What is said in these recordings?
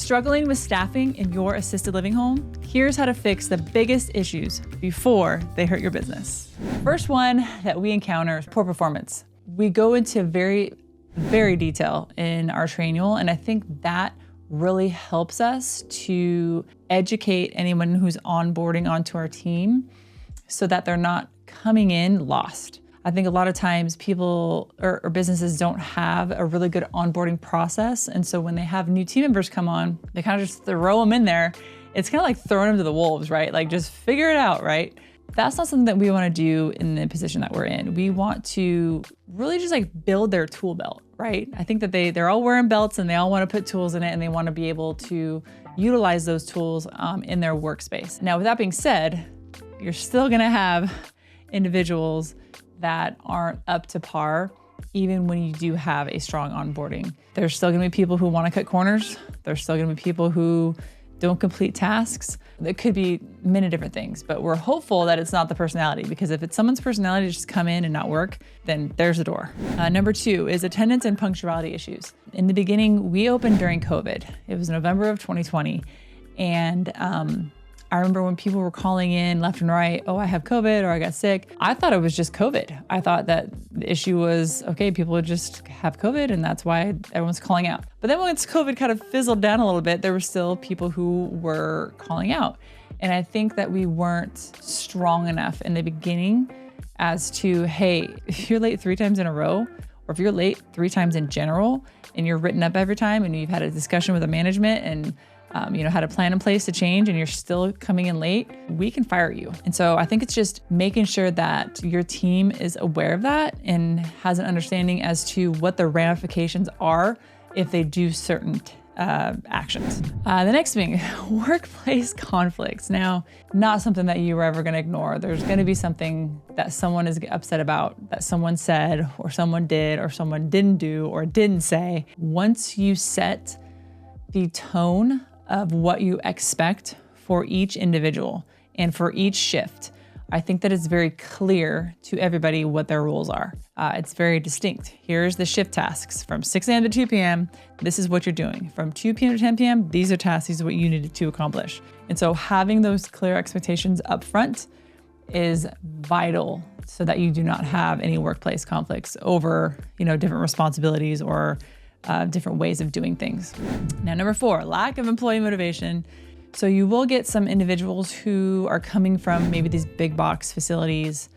Struggling with staffing in your assisted living home? Here's how to fix the biggest issues before they hurt your business. First one that we encounter is poor performance. We go into very detail in our training, and I think that really helps us to educate anyone who's onboarding onto our team so that they're not coming in lost. I think a lot of times people or businesses don't have a really good onboarding process. And so when they have new team members come on, they kind of just throw them in there. It's kind of like throwing them to the wolves, right? Like just figure it out, right? That's not something that we want to do in the position that we're in. We want to really just like build their tool belt, right? I think that they're all wearing belts and they all want to put tools in it and they want to be able to utilize those tools in their workspace. Now, with that being said, you're still going to have individuals that aren't up to par, even when you do have a strong onboarding. There's still gonna be people who wanna cut corners. There's still gonna be people who don't complete tasks. It could be many different things, but we're hopeful that it's not the personality, because if it's someone's personality to just come in and not work, then there's the door. Number 2 is attendance and punctuality issues. In the beginning, we opened during COVID. It was November of 2020. And I remember when people were calling in left and right, oh, I have COVID or I got sick. I thought it was just COVID. I thought that the issue was, okay, people would just have COVID and that's why everyone's calling out. But then once COVID kind of fizzled down a little bit, there were still people who were calling out. And I think that we weren't strong enough in the beginning as to, hey, if you're late 3 times in a row, or if you're late 3 times in general, and you're written up every time and you've had a discussion with the management and had a plan in place to change and you're still coming in late, we can fire you. And so I think it's just making sure that your team is aware of that and has an understanding as to what the ramifications are if they do certain actions. The next thing, workplace conflicts. Now, not something that you were ever gonna ignore. There's gonna be something that someone is upset about, that someone said, or someone did, or someone didn't do, or didn't say. Once you set the tone of what you expect for each individual and for each shift, I think that it's very clear to everybody what their roles are. It's very distinct. Here's the shift tasks from 6 a.m. to 2 p.m. This is what you're doing. From 2 p.m. to 10 p.m., these are tasks, these are what you needed to accomplish. And so having those clear expectations up front is vital so that you do not have any workplace conflicts over, different responsibilities or different ways of doing things. Now, number 4, lack of employee motivation. So you will get some individuals who are coming from maybe these big box facilities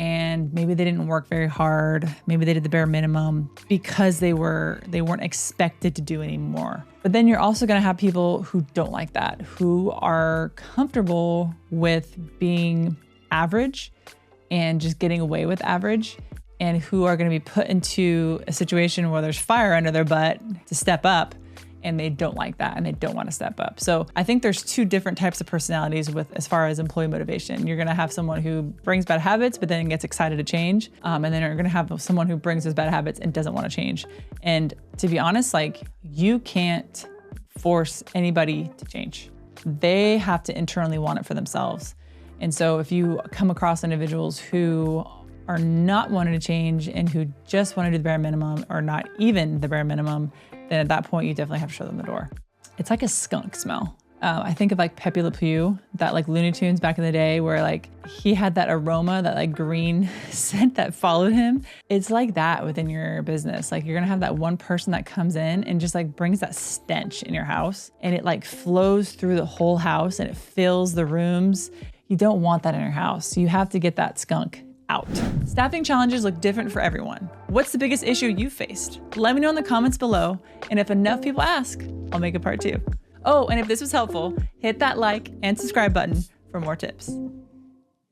and maybe they didn't work very hard. Maybe they did the bare minimum because they weren't expected to do any more. But then you're also gonna have people who don't like that, who are comfortable with being average and just getting away with average, and who are gonna be put into a situation where there's fire under their butt to step up, and they don't like that and they don't wanna step up. So I think there's 2 different types of personalities as far as employee motivation. You're gonna have someone who brings bad habits, but then gets excited to change. And then you're gonna have someone who brings those bad habits and doesn't wanna change. And to be honest, you can't force anybody to change. They have to internally want it for themselves. And so if you come across individuals who are not wanting to change and who just want to do the bare minimum or not even the bare minimum, then at that point you definitely have to show them the door. It's like a skunk smell. I think of Pepe Le Pew, that Looney Tunes back in the day where he had that aroma, that green scent that followed him. It's like that within your business. You're gonna have that one person that comes in and just brings that stench in your house, and it flows through the whole house and it fills the rooms. You don't want that in your house. You have to get that skunk out. Staffing challenges look different for everyone. What's the biggest issue you faced? Let me know in the comments below, and if enough people ask, I'll make a part 2. Oh, and if this was helpful, hit that like and subscribe button for more tips.